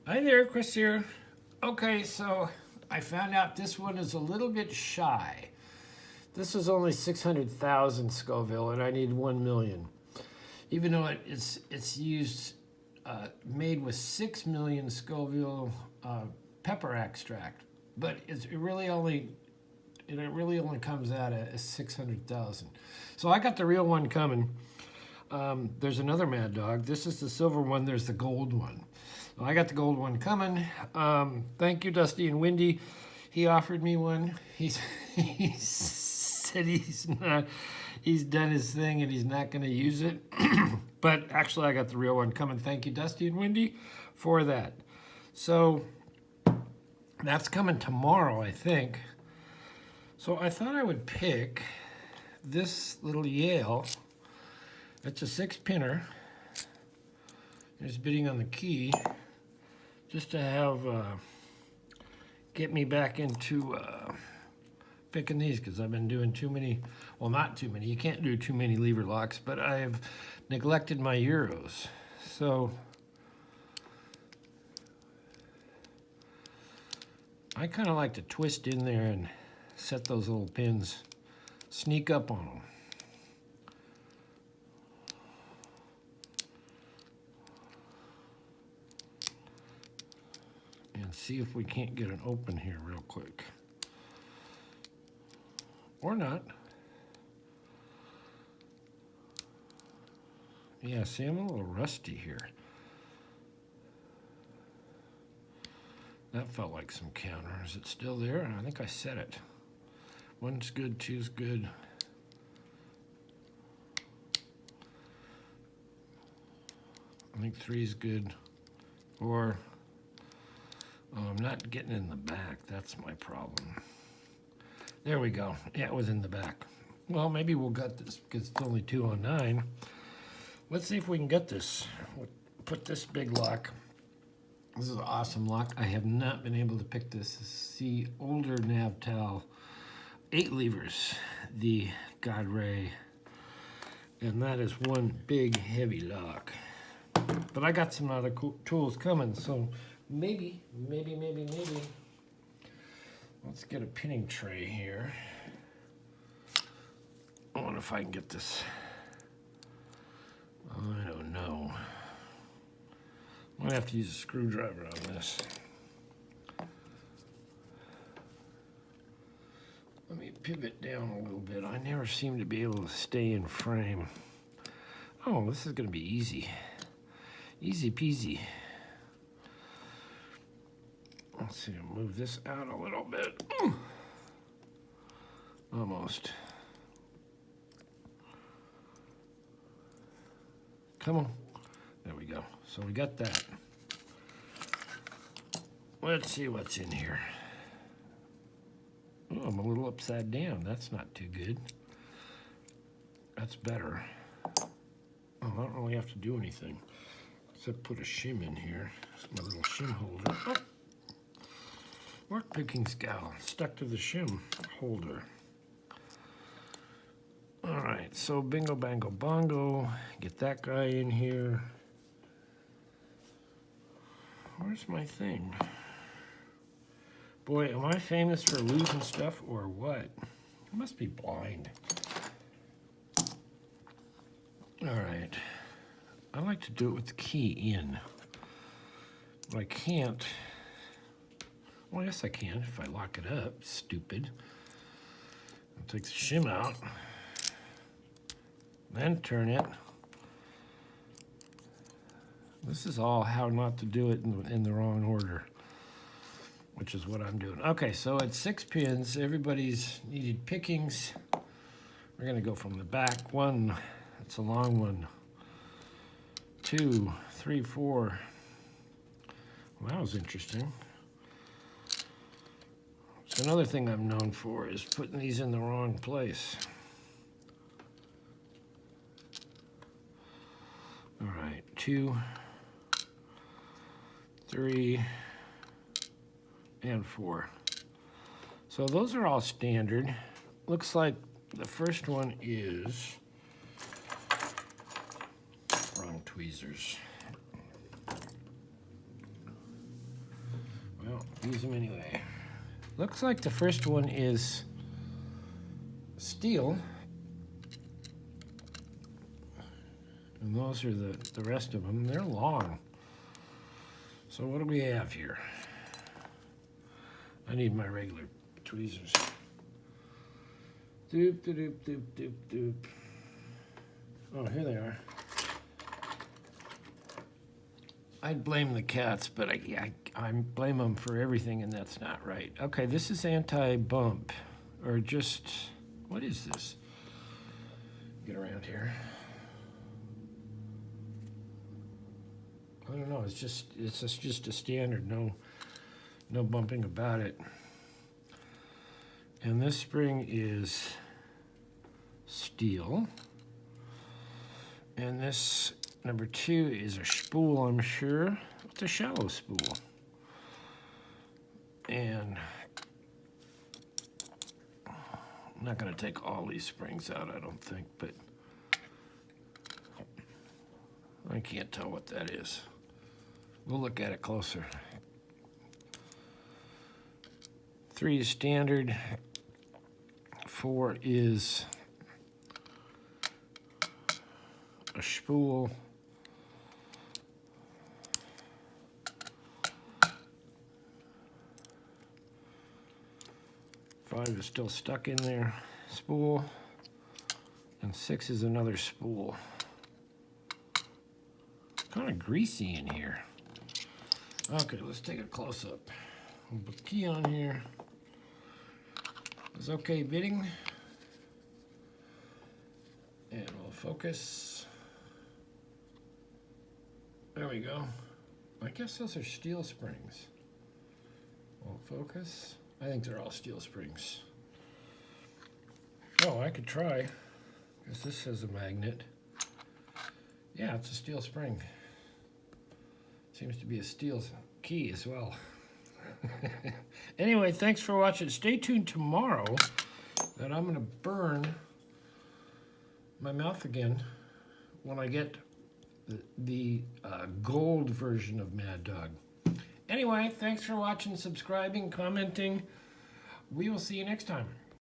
Hi there, Chris here. Okay, so I found out this one is a little bit shy. This is only 600,000 Scoville, and I need 1 million. Even though it's used, made with 6 million Scoville pepper extract, but it really only comes out at 600,000. So I got the real one coming. There's another Mad Dog. This is the silver one. There's the gold one. Well, I got the gold one coming. Thank you, Dusty and Windy. He offered me one. He said he's done his thing and he's not going to use it. But actually, I got the real one coming. Thank you, Dusty and Windy, for that. So that's coming tomorrow, I think. So I thought I would pick this little Yale. It's a 6-pinner. There's bidding on the key, just to have get me back into picking these, because I've been doing too many. Well, not too many. You can't do too many lever locks, but I've neglected my Euros. So I kind of like to twist in there and set those little pins, sneak up on them. And see if we can't get an open here real quick. Or not. Yeah, see, I'm a little rusty here. That felt like some counter. Is it still there? I think I set it. 1's good, 2's good. I think 3's good. 4. Oh, I'm not getting in the back. That's my problem. There we go. Yeah, it was in the back. Well, maybe we'll gut this because it's only 2 on 9. Let's see if we can get this. We'll put this big lock. This is an awesome lock. I have not been able to pick this. This is the older Navtal 8 levers, the God Ray. And that is one big, heavy lock. But I got some other cool tools coming, so maybe. Let's get a pinning tray here. I wonder if I can get this. I don't know. I'm gonna have to use a screwdriver on this. Let me pivot down a little bit. I never seem to be able to stay in frame. Oh, this is gonna be easy. Easy peasy. Let's see, I'll move this out a little bit. Almost. Come on. There we go. So we got that. Let's see what's in here. Oh, I'm a little upside down. That's not too good. That's better. Oh, I don't really have to do anything except put a shim in here. It's my little shim holder. Oh. Work picking scowl stuck to the shim holder. All right, so bingo, bango, bongo. Get that guy in here. Where's my thing? Boy, am I famous for losing stuff or what? I must be blind. All right. I like to do it with the key in. But I can't. Well, yes, I can if I lock it up. Stupid. I'll take the shim out. Then turn it. This is all how not to do it in the wrong order, which is what I'm doing. Okay, so it's 6 pins. Everybody's needed pickings. We're going to go from the back. 1, it's a long one. 2, 3, 4. Well, that was interesting. So another thing I'm known for is putting these in the wrong place. All right, 2, 3, and 4. So those are all standard. Looks like the first one is wrong tweezers. use them anyway. Looks like the first one is steel. And those are the rest of them. They're long. So what do we have here? I need my regular tweezers. Doop, doop, doop, doop, doop. Oh, here they are. I'd blame the cats, but I blame them for everything, and that's not right. Okay, this is anti-bump, or just, what is this? Get around here. I don't know. It's just a standard. No bumping about it. And this spring is steel. And this number 2 is a spool, I'm sure. It's a shallow spool. And I'm not going to take all these springs out, I don't think, but I can't tell what that is. We'll look at it closer. 3 is standard. 4 is a spool. 5 is still stuck in there, spool. And 6 is another spool. Kind of greasy in here. Okay, let's take a close-up. We'll put the key on here. It's okay bidding. And we'll focus. There we go. I guess those are steel springs. We'll focus. I think they're all steel springs. Oh, I could try, because this has a magnet. Yeah, it's a steel spring. Seems to be a steel key as well. Anyway, thanks for watching. Stay tuned tomorrow that I'm going to burn my mouth again when I get the gold version of Mad Dog. Anyway, thanks for watching, subscribing, commenting. We will see you next time.